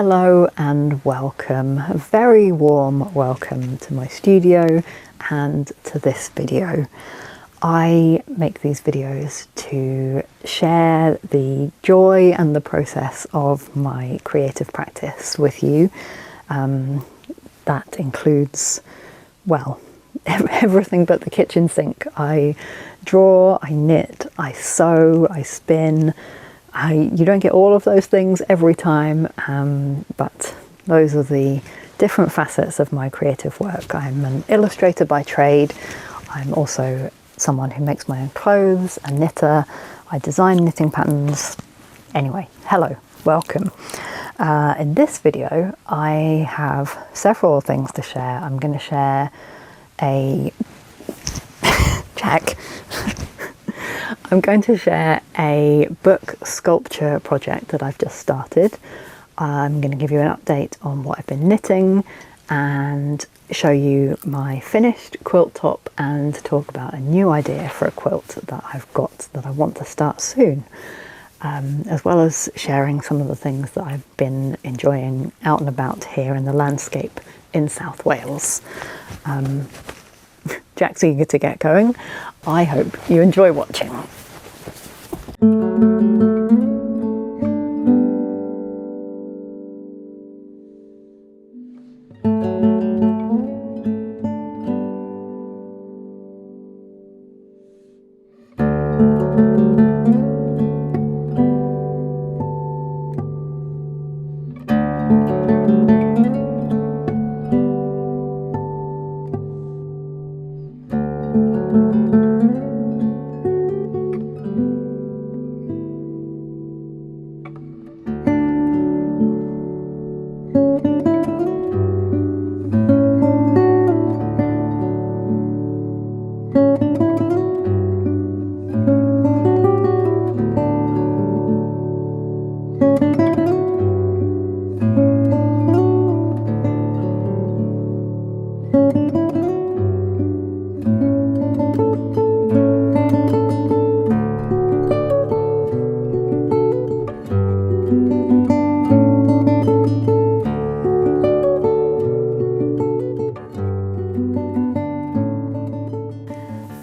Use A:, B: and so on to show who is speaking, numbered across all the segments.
A: Hello and welcome, a very warm welcome to my studio and to this video. I make these videos to share the joy and the process of my creative practice with you. That includes, well, everything but the kitchen sink. I draw, I knit, I sew, I spin. You don't get all of those things every time, but those are the different facets of my creative work. I'm an illustrator by trade. I'm also someone who makes my own clothes, a knitter. I design knitting patterns. Anyway, hello, welcome. In this video, I have several things to share. I'm going to share I'm going to share a book sculpture project that I've just started. I'm going to give you an update on what I've been knitting and show you my finished quilt top and talk about a new idea for a quilt that I've got that I want to start soon, as well as sharing some of the things that I've been enjoying out and about here in the landscape in South Wales. Jack's eager to get going. I hope you enjoy watching.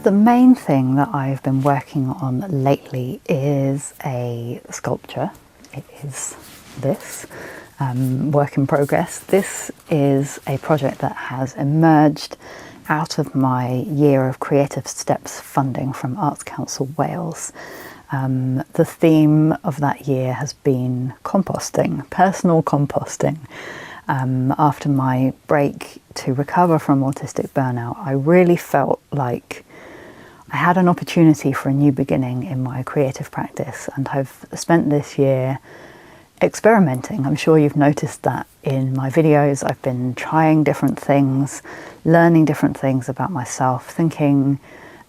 A: The main thing that I've been working on lately is a sculpture. It is this, work in progress. This is a project that has emerged out of my year of Creative Steps funding from Arts Council Wales. The theme of that year has been composting, personal composting. After my break to recover from autistic burnout, I really felt like I had an opportunity for a new beginning in my creative practice, and I've spent this year experimenting. I'm sure you've noticed that in my videos. I've been trying different things, learning different things about myself, thinking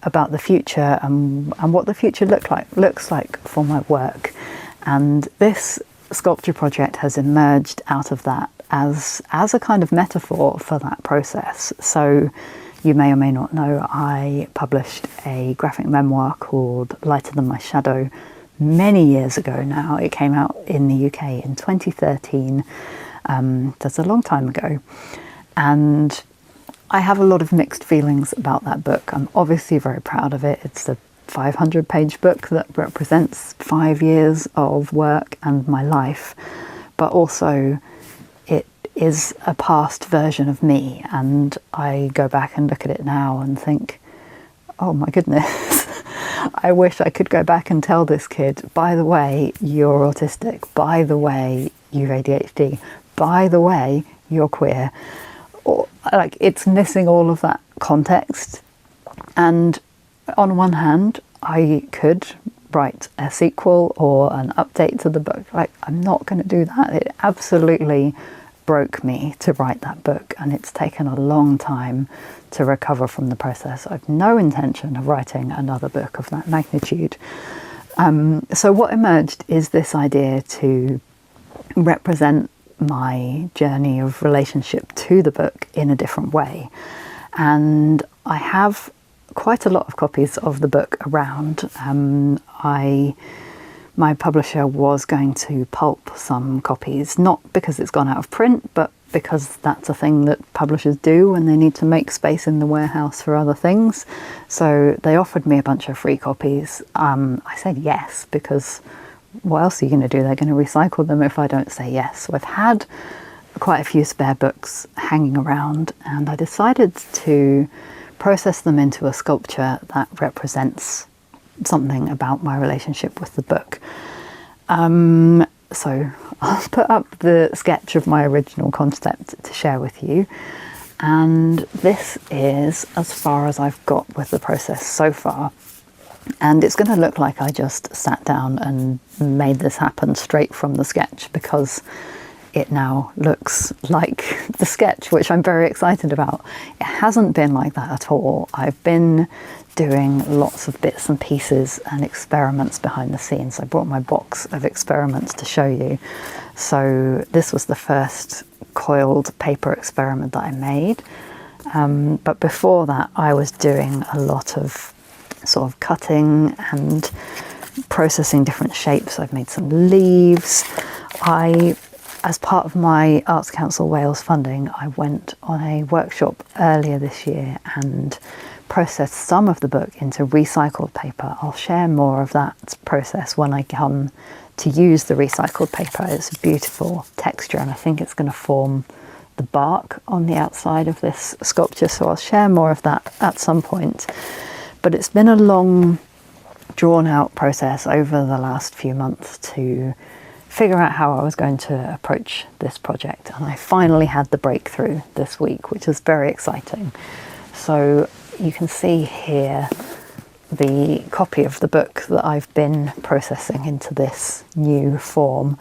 A: about the future and what the future looks like for my work. And this sculpture project has emerged out of that as a kind of metaphor for that process. So you may or may not know, I published a graphic memoir called Lighter Than My Shadow many years ago now. It came out in the UK in 2013. That's a long time ago. And I have a lot of mixed feelings about that book. I'm obviously very proud of it. It's a 500-page book that represents 5 years of work and my life, but also is a past version of me, and I go back and look at it now and think, oh my goodness, I wish I could go back and tell this kid, by the way, you're autistic, by the way, you've ADHD, by the way, you're queer. Or, like, it's missing all of that context. And on one hand, I could write a sequel or an update to the book. Like, I'm not going to do that. It absolutely broke me to write that book, and it's taken a long time to recover from the process. I've no intention of writing another book of that magnitude. So what emerged is this idea to represent my journey of relationship to the book in a different way. And I have quite a lot of copies of the book around. I my publisher was going to pulp some copies, not because it's gone out of print, but because that's a thing that publishers do when they need to make space in the warehouse for other things. So they offered me a bunch of free copies. I said yes, because what else are you going to do? They're going to recycle them if I don't say yes. So I've had quite a few spare books hanging around, and I decided to process them into a sculpture that represents something about my relationship with the book. So I'll put up the sketch of my original concept to share with you, and this is as far as I've got with the process so far. And it's going to look like I just sat down and made this happen straight from the sketch, because it now looks like the sketch, which I'm very excited about. It hasn't been like that at all. I've been doing lots of bits and pieces and experiments behind the scenes. I brought my box of experiments to show you. So this was the first coiled paper experiment that I made. But before that, I was doing a lot of sort of cutting and processing different shapes. I've made some leaves. As part of my Arts Council Wales funding, I went on a workshop earlier this year and processed some of the book into recycled paper. I'll share more of that process when I come to use the recycled paper. It's a beautiful texture, and I think it's going to form the bark on the outside of this sculpture, so I'll share more of that at some point. But it's been a long, drawn-out process over the last few months to figure out how I was going to approach this project, and I finally had the breakthrough this week, which is very exciting. So you can see here the copy of the book that I've been processing into this new form.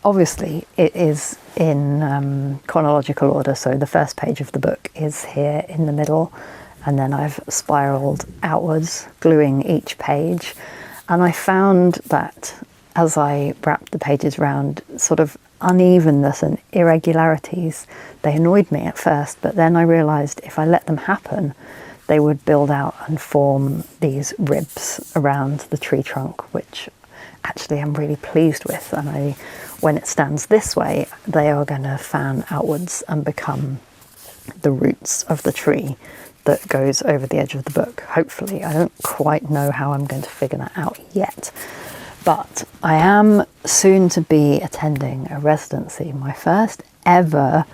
A: Obviously it is in chronological order, so the first page of the book is here in the middle, and then I've spiraled outwards, gluing each page, and I found that as I wrapped the pages round, sort of unevenness and irregularities, they annoyed me at first, but then I realised if I let them happen, they would build out and form these ribs around the tree trunk, which actually I'm really pleased with. And when it stands this way, they are going to fan outwards and become the roots of the tree that goes over the edge of the book, hopefully. I don't quite know how I'm going to figure that out yet. But I am soon to be attending a residency, my first ever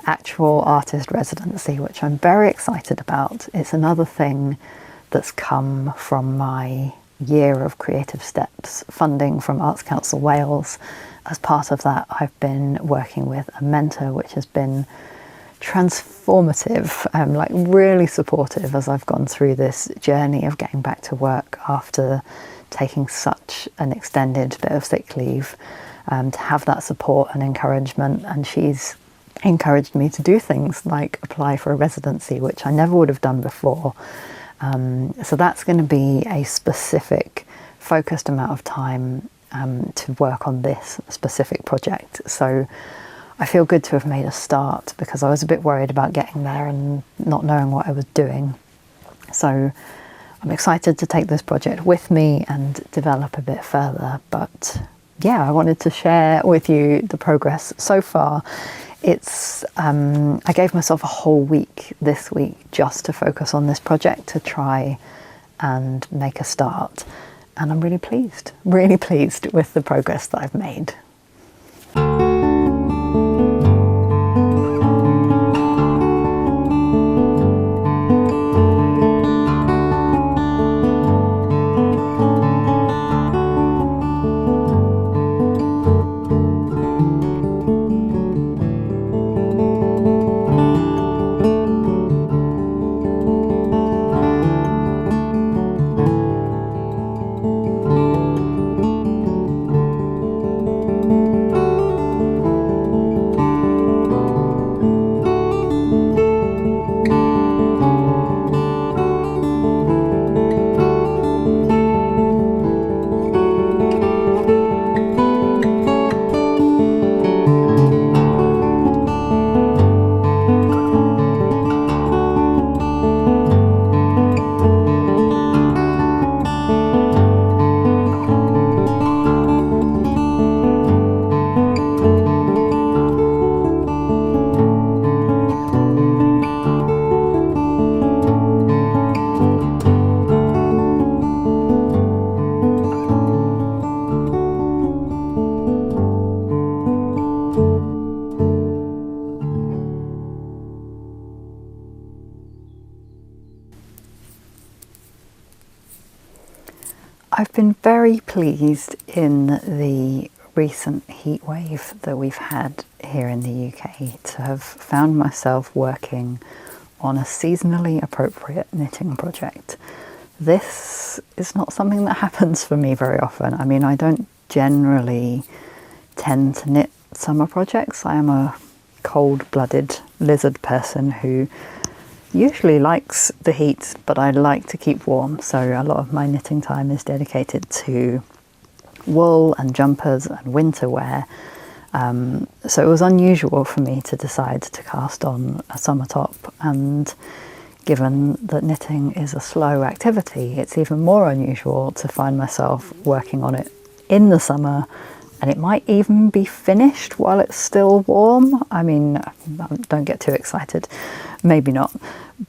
A: actual artist residency, which I'm very excited about. It's another thing that's come from my year of Creative Steps funding from Arts Council Wales. As part of that, I've been working with a mentor, which has been transformative, like really supportive as I've gone through this journey of getting back to work after taking such an extended bit of sick leave, to have that support and encouragement. And she's encouraged me to do things like apply for a residency, which I never would have done before. So that's going to be a specific, focused amount of time to work on this specific project. So I feel good to have made a start, because I was a bit worried about getting there and not knowing what I was doing. So I'm excited to take this project with me and develop a bit further. But yeah, I wanted to share with you the progress so far. It's I gave myself a whole week this week just to focus on this project, to try and make a start. And I'm really pleased with the progress that I've made. I've been very pleased in the recent heat wave that we've had here in the UK to have found myself working on a seasonally appropriate knitting project. This is not something that happens for me very often. I mean, I don't generally tend to knit summer projects. I am a cold-blooded lizard person who usually likes the heat, but I like to keep warm, so a lot of my knitting time is dedicated to wool and jumpers and winter wear. So it was unusual for me to decide to cast on a summer top, and given that knitting is a slow activity, it's even more unusual to find myself working on it in the summer, and it might even be finished while it's still warm. I mean, don't get too excited, maybe not,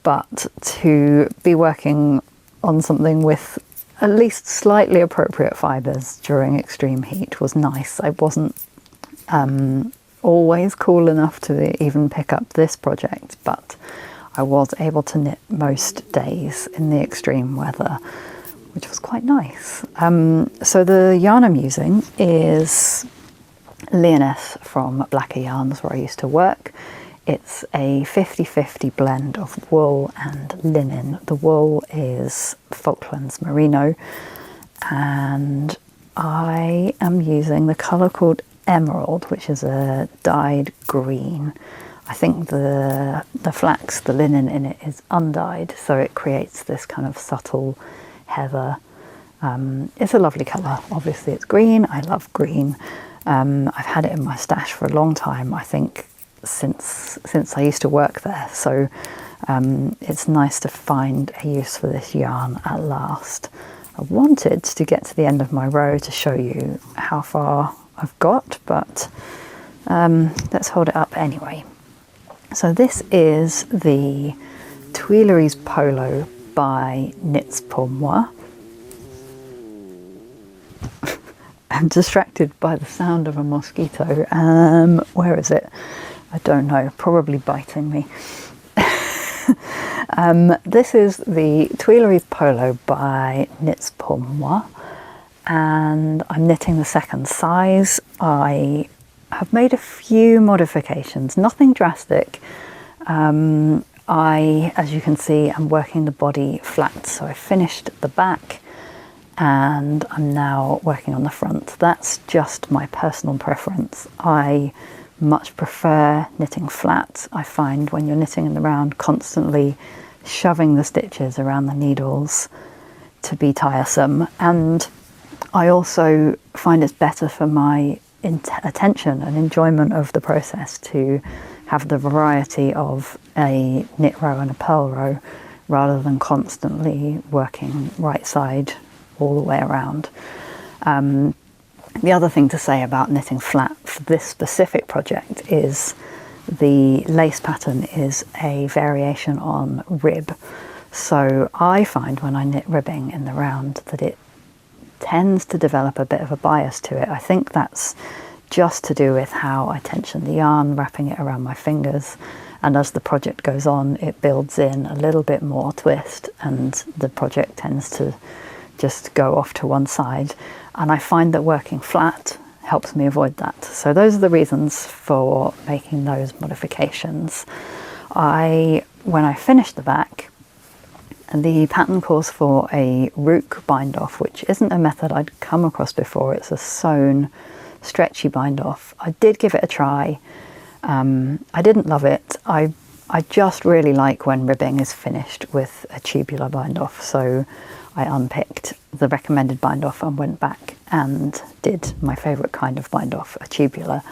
A: but to be working on something with at least slightly appropriate fibres during extreme heat was nice. I wasn't always cool enough to even pick up this project, but I was able to knit most days in the extreme weather, which was quite nice. So the yarn I'm using is Lyoness from Blacker Yarns, where I used to work. It's a 50-50 blend of wool and linen. The wool is Falklands Merino, and I am using the colour called Emerald, which is a dyed green. I think the flax, the linen in it, is undyed, so it creates this kind of subtle heather. It's a lovely colour. Obviously it's green. I love green. I've had it in my stash for a long time, I think since I used to work there, so it's nice to find a use for this yarn at last. I wanted to get to the end of my row to show you how far I've got, but let's hold it up anyway. So this is the Tuileries Polo by Knits Pour Moi. I'm distracted by the sound of a mosquito. Where is it? I don't know, probably biting me. This is the Tuileries Polo by Knits Pour Moi, and I'm knitting the second size. I have made a few modifications, nothing drastic. As you can see, I'm working the body flat, so I finished the back and I'm now working on the front. That's just my personal preference. I much prefer knitting flat. I find when you're knitting in the round, constantly shoving the stitches around the needles to be tiresome, and I also find it's better for my attention and enjoyment of the process to have the variety of a knit row and a purl row rather than constantly working right side all the way around. The other thing to say about knitting flat for this specific project is the lace pattern is a variation on rib. So I find when I knit ribbing in the round that it tends to develop a bit of a bias to it. I think that's just to do with how I tension the yarn, wrapping it around my fingers, and as the project goes on it builds in a little bit more twist and the project tends to just go off to one side, and I find that working flat helps me avoid that. So those are the reasons for making those modifications. When I finished the back, the pattern calls for a rook bind off, which isn't a method I'd come across before. It's a sewn stretchy bind off. I did give it a try. I didn't love it. I just really like when ribbing is finished with a tubular bind off, so I unpicked the recommended bind off and went back and did my favourite kind of bind off, a tubular.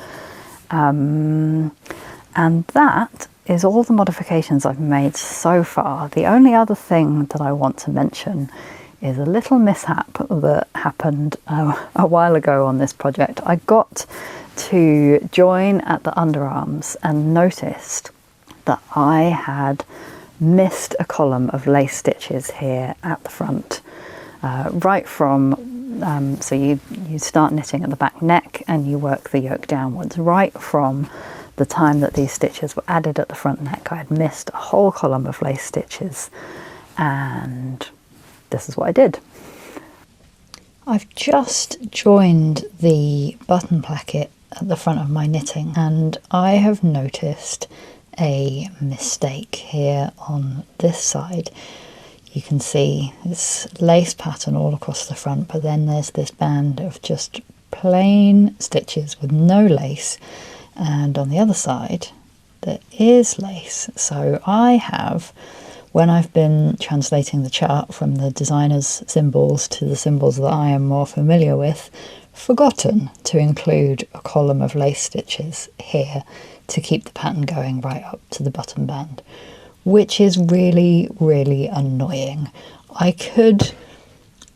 A: And that is all the modifications I've made so far. The only other thing that I want to mention is a little mishap that happened a while ago on this project. I got to join at the underarms and noticed that I had missed a column of lace stitches here at the front, right from so you start knitting at the back neck and you work the yoke downwards. Right from the time that these stitches were added at the front neck, I had missed a whole column of lace stitches, and this is what I did. I've just joined the button placket at the front of my knitting, and I have noticed a mistake here on this side. You can see this lace pattern all across the front, but then there's this band of just plain stitches with no lace, and on the other side there is lace. So I have, when I've been translating the chart from the designer's symbols to the symbols that I am more familiar with, forgotten to include a column of lace stitches here to keep the pattern going right up to the button band, which is really, really annoying. I could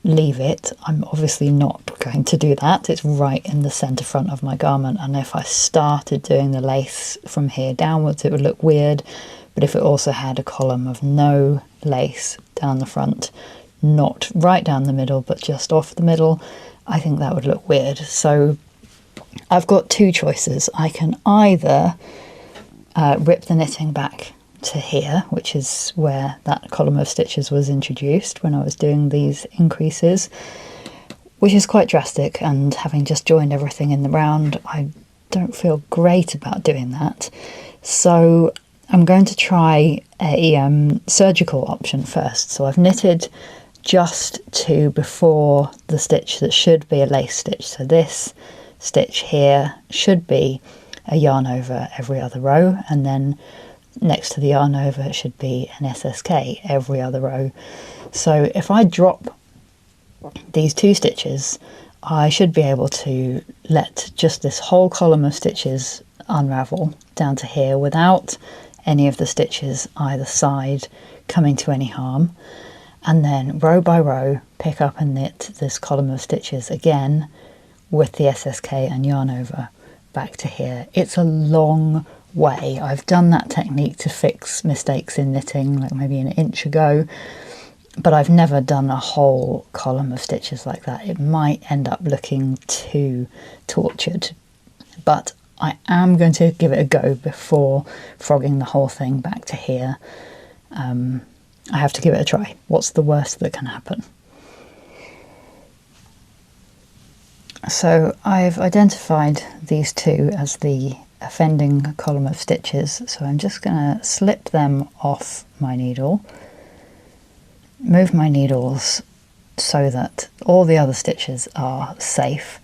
A: leave it. I'm obviously not going to do that. It's right in the centre front of my garment, and if I started doing the lace from here downwards it would look weird. But if it also had a column of no lace down the front, not right down the middle but just off the middle, I think that would look weird. So I've got two choices. I can either rip the knitting back to here, which is where that column of stitches was introduced when I was doing these increases, which is quite drastic, and having just joined everything in the round, I don't feel great about doing that. So I'm going to try a surgical option first. So I've knitted just to before the stitch that should be a lace stitch. So this stitch here should be a yarn over every other row, and then next to the yarn over it should be an SSK every other row. So if I drop these two stitches, I should be able to let just this whole column of stitches unravel down to here without any of the stitches either side coming to any harm, and then row by row pick up and knit this column of stitches again with the SSK and yarn over back to here. It's a long way. I've done that technique to fix mistakes in knitting like maybe an inch ago, but I've never done a whole column of stitches like that. It might end up looking too tortured, but I am going to give it a go before frogging the whole thing back to here. I have to give it a try. What's the worst that can happen? So I've identified these two as the offending column of stitches, so I'm just going to slip them off my needle, move my needles so that all the other stitches are safe,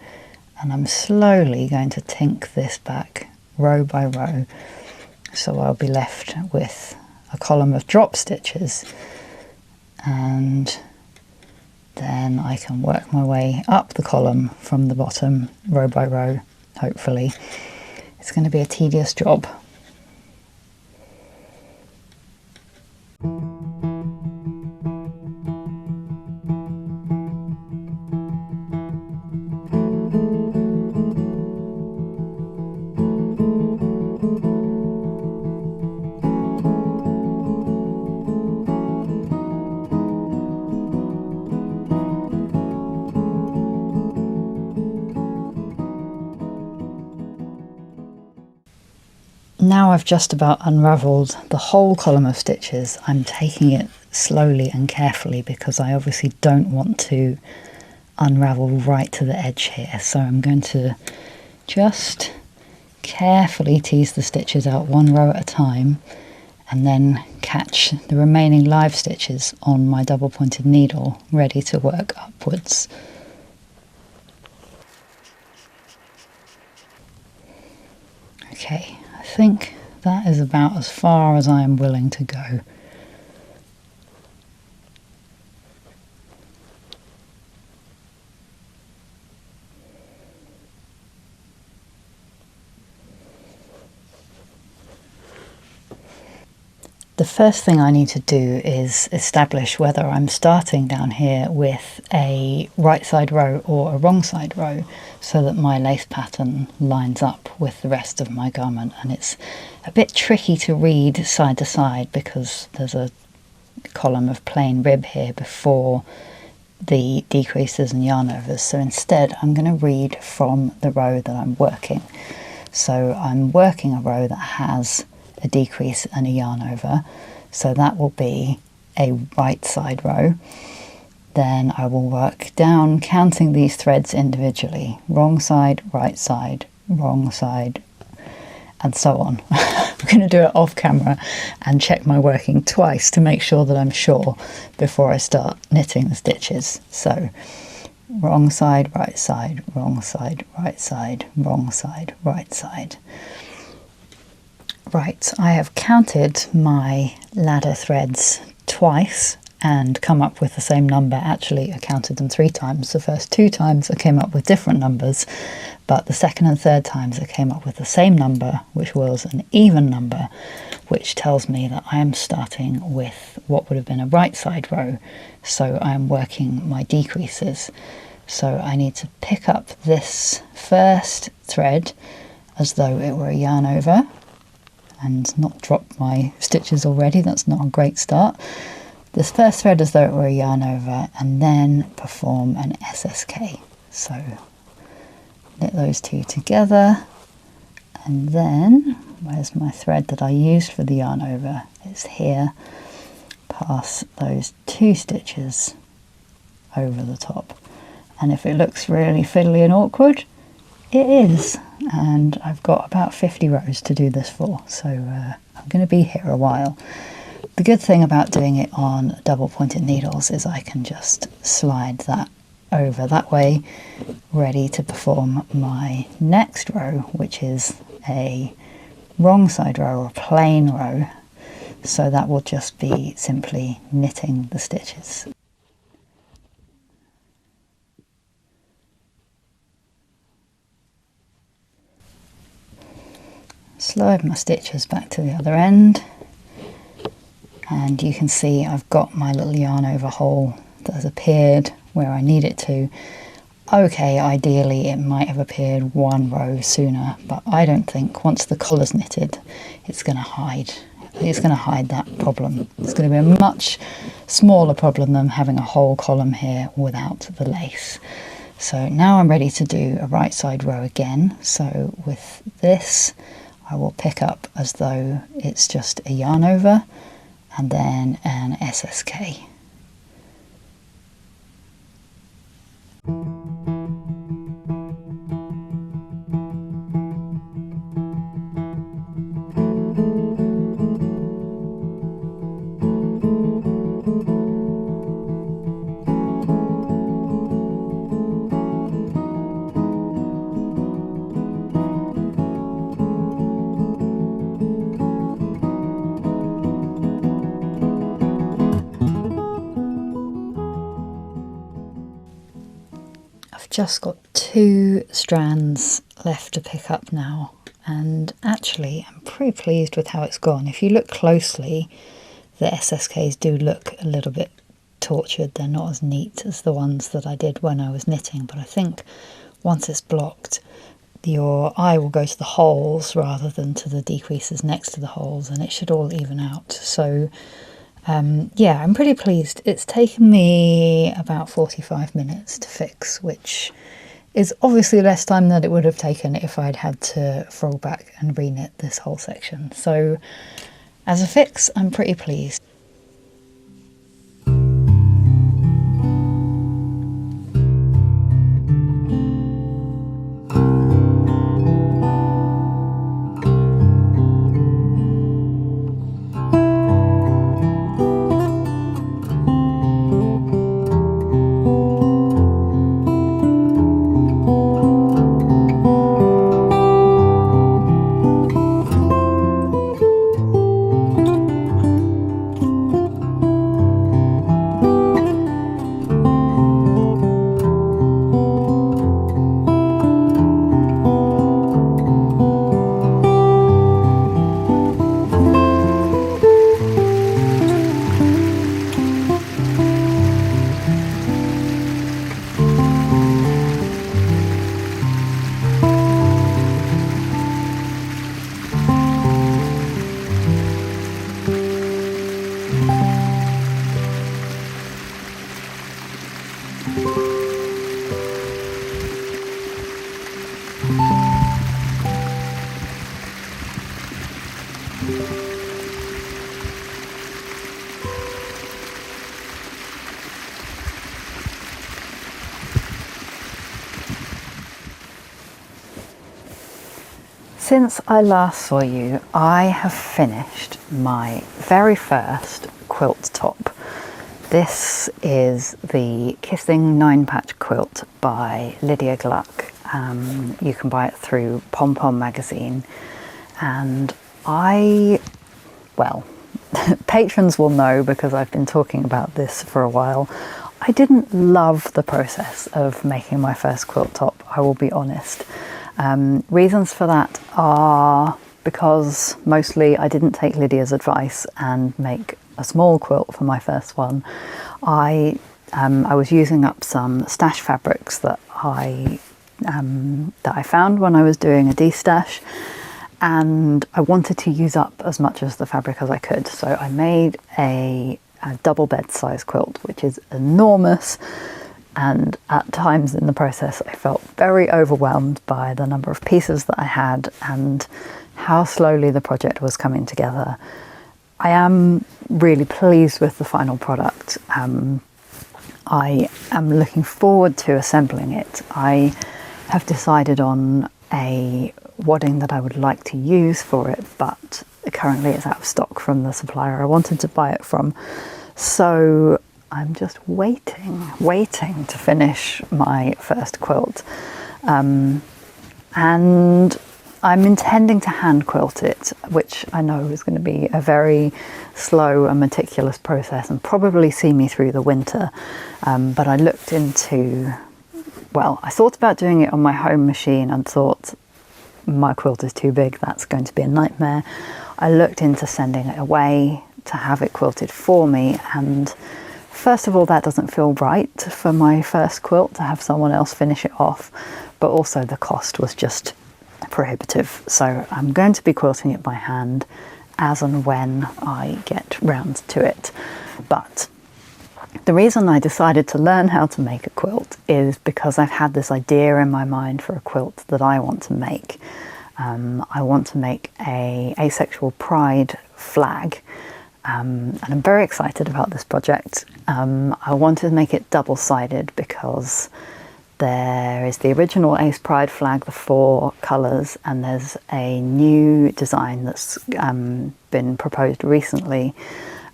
A: and I'm slowly going to tink this back row by row, so I'll be left with a column of drop stitches, and then I can work my way up the column from the bottom row by row, hopefully. It's going to be a tedious job. Now I've just about unravelled the whole column of stitches. I'm taking it slowly and carefully because I obviously don't want to unravel right to the edge here. So I'm going to just carefully tease the stitches out one row at a time, and then catch the remaining live stitches on my double pointed needle, ready to work upwards. Okay. I think that is about as far as I am willing to go. The first thing I need to do is establish whether I'm starting down here with a right side row or a wrong side row, so that my lace pattern lines up with the rest of my garment. And it's a bit tricky to read side to side because there's a column of plain rib here before the decreases and yarn overs. So instead I'm going to read from the row that I'm working. So I'm working a row that has a decrease and a yarn over, so that will be a right side row. then I will work down, counting these threads individually. Wrong side, wrong side, and so on. I'm going to do it off camera and check my working twice to make sure that I'm sure before I start knitting the stitches. So wrong side, right side, wrong side, right side, wrong side, right side. Right, I have counted my ladder threads twice and come up with the same number. Actually, I counted them 3 times. The first 2 times I came up with different numbers, but the second and third times I came up with the same number, which was an even number, which tells me that I am starting with what would have been a right side row. So I am working my decreases. So I need to pick up this first thread as though it were a yarn over and not drop my stitches already. That's not a great start. This first thread as though it were a yarn over, and then perform an SSK. So knit those 2 together, and then where's my thread that I used for the yarn over? It's here. Pass those 2 stitches over the top, and if it looks really fiddly and awkward, it is. And I've got about 50 rows to do this for, so I'm going to be here a while. The good thing about doing it on double pointed needles is I can just slide that over that way, ready to perform my next row, which is a wrong side row or plain row. So that will just be simply knitting the stitches. Slide my stitches back to the other end, and you can see I've got my little yarn over hole that has appeared where I need it to. Okay, ideally it might have appeared 1 row sooner, but I don't think once the collar's knitted it's going to hide that problem. It's going to be a much smaller problem than having a whole column here without the lace. So now I'm ready to do a right side row again. So with this I will pick up as though it's just a yarn over, and then an SSK. Just got 2 strands left to pick up now, and actually I'm pretty pleased with how it's gone. If you look closely, the SSKs do look a little bit tortured. They're not as neat as the ones that I did when I was knitting, but I think once it's blocked, your eye will go to the holes rather than to the decreases next to the holes, and it should all even out. So yeah, I'm pretty pleased. It's taken me about 45 minutes to fix, which is obviously less time than it would have taken if I'd had to fold back and re-knit this whole section. So as a fix, I'm pretty pleased. since I last saw you, I have finished my very first quilt top. This is the Kissing 9-patch quilt by Lydia Gluck. You can buy it through Pom Pom magazine. And well, patrons will know because I've been talking about this for a while. I didn't love the process of making my first quilt top, I will be honest. Reasons for that are because mostly I didn't take Lydia's advice and make a small quilt for my first one. I was using up some stash fabrics that I found when I was doing a de-stash, and I wanted to use up as much of the fabric as I could. So I made a double bed size quilt, which is enormous. And at times in the process, I felt very overwhelmed by the number of pieces that I had and how slowly the project was coming together. I am really pleased with the final product. I am looking forward to assembling it. I have decided on a wadding that I would like to use for it, but currently it's out of stock from the supplier I wanted to buy it from. So I'm just waiting to finish my first quilt. And I'm intending to hand quilt it, which I know is going to be a very slow and meticulous process and probably see me through the winter. But I looked into, well, I thought about doing it on my home machine and thought, my quilt is too big, that's going to be a nightmare. I looked into sending it away to have it quilted for me, and first of all, that doesn't feel right for my first quilt to have someone else finish it off, but also the cost was just prohibitive. So I'm going to be quilting it by hand as and when I get round to it. But the reason I decided to learn how to make a quilt is because I've had this idea in my mind for a quilt that I want to make. I want to make a asexual pride flag. And I'm very excited about this project. I wanted to make it double-sided because there is the original Ace Pride flag, the 4 colours, and there's a new design that's been proposed recently,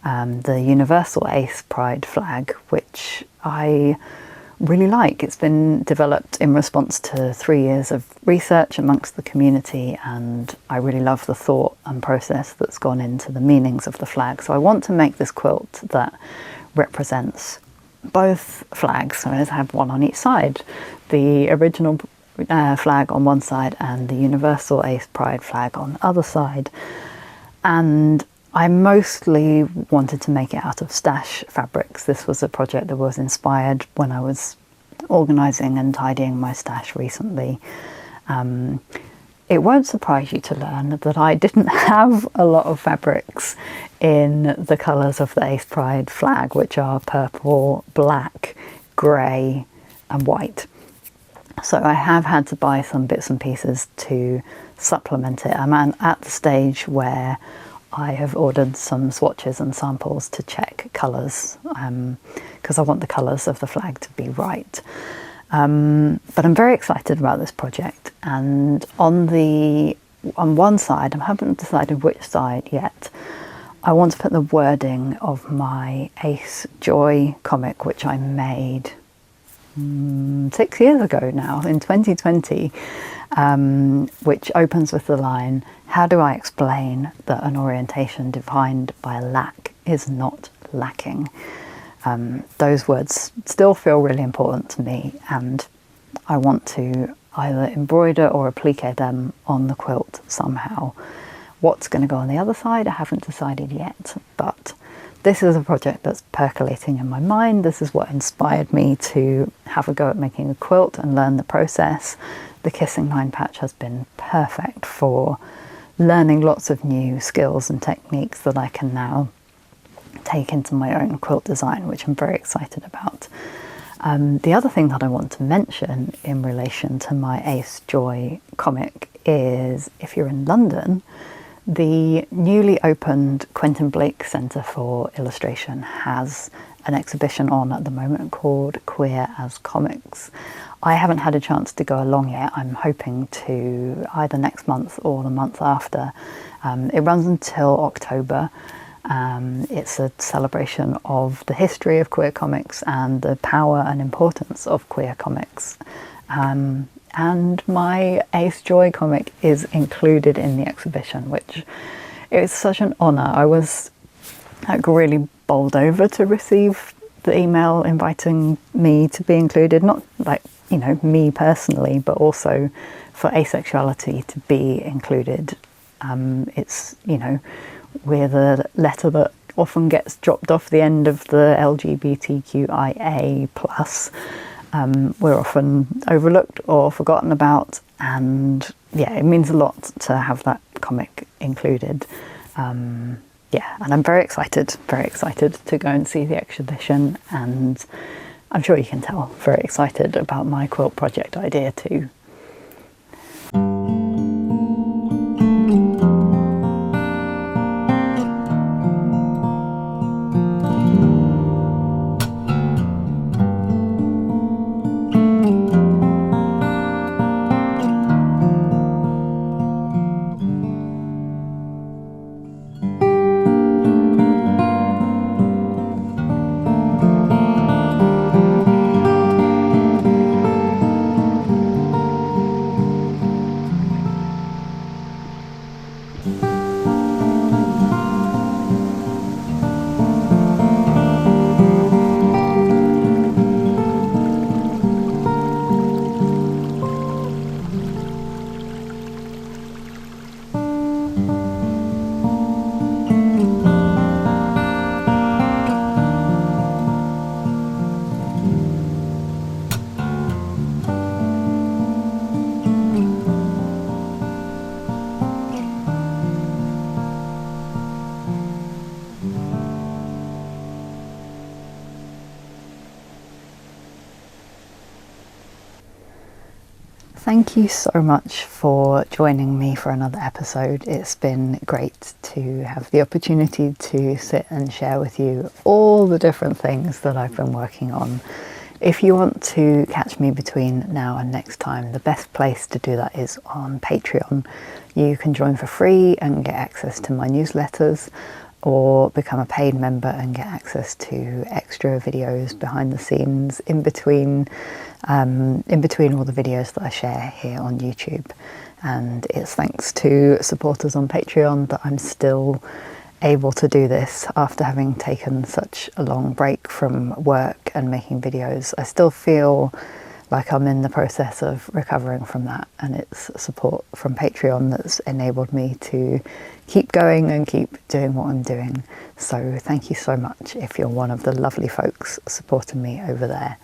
A: the Universal Ace Pride flag, which I really like. It's been developed in response to 3 years of research amongst the community, and I really love the thought and process that's gone into the meanings of the flag. So I want to make this quilt that represents both flags. So I have one on each side, the original flag on one side and the Universal Ace Pride flag on the other side. And I mostly wanted to make it out of stash fabrics. This was a project that was inspired when I was organising and tidying my stash recently. It won't surprise you to learn that I didn't have a lot of fabrics in the colours of the Ace Pride flag, which are purple, black, grey and white. So I have had to buy some bits and pieces to supplement it. I'm at the stage where I have ordered some swatches and samples to check colours, because I want the colours of the flag to be right. But I'm very excited about this project, and on one side, I haven't decided which side yet, I want to put the wording of my Ace Joy comic, which I made 6 years ago now, in 2020, which opens with the line, "How do I explain that an orientation defined by lack is not lacking?" Those words still feel really important to me, and I want to either embroider or applique them on the quilt somehow. What's going to go on the other side, I haven't decided yet, but this is a project that's percolating in my mind. This is what inspired me to have a go at making a quilt and learn the process. The Kissing 9-patch has been perfect for learning lots of new skills and techniques that I can now take into my own quilt design, which I'm very excited about. The other thing that I want to mention in relation to my Ace Joy comic is, if you're in London, The newly opened Quentin Blake Centre for Illustration has an exhibition on at the moment called Queer as Comics. I haven't had a chance to go along yet. I'm hoping to either next month or the month after. It runs until October. It's a celebration of the history of queer comics and the power and importance of queer comics. And my Ace Joy comic is included in the exhibition, which is such an honour. I was like really bowled over to receive the email inviting me to be included, not like, you know, me personally, but also for asexuality to be included. It's, you know, we're the letter that often gets dropped off the end of the LGBTQIA plus. We're often overlooked or forgotten about, and yeah, it means a lot to have that comic included. Yeah, and I'm very excited to go and see the exhibition, and I'm sure you can tell, very excited about my quilt project idea too. Thank you so much for joining me for another episode. It's been great to have the opportunity to sit and share with you all the different things that I've been working on. If you want to catch me between now and next time, the best place to do that is on Patreon. You can join for free and get access to my newsletters, or become a paid member and get access to extra videos behind the scenes in between all the videos that I share here on YouTube. And it's thanks to supporters on Patreon that I'm still able to do this after having taken such a long break from work and making videos. I still feel like I'm in the process of recovering from that, and it's support from Patreon that's enabled me to keep going and keep doing what I'm doing. So thank you so much if you're one of the lovely folks supporting me over there.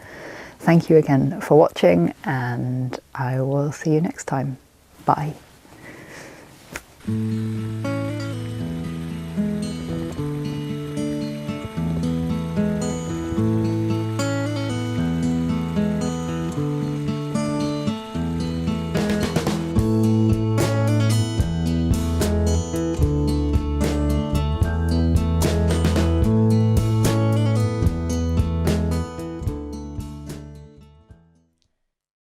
A: Thank you again for watching, and I will see you next time. Bye.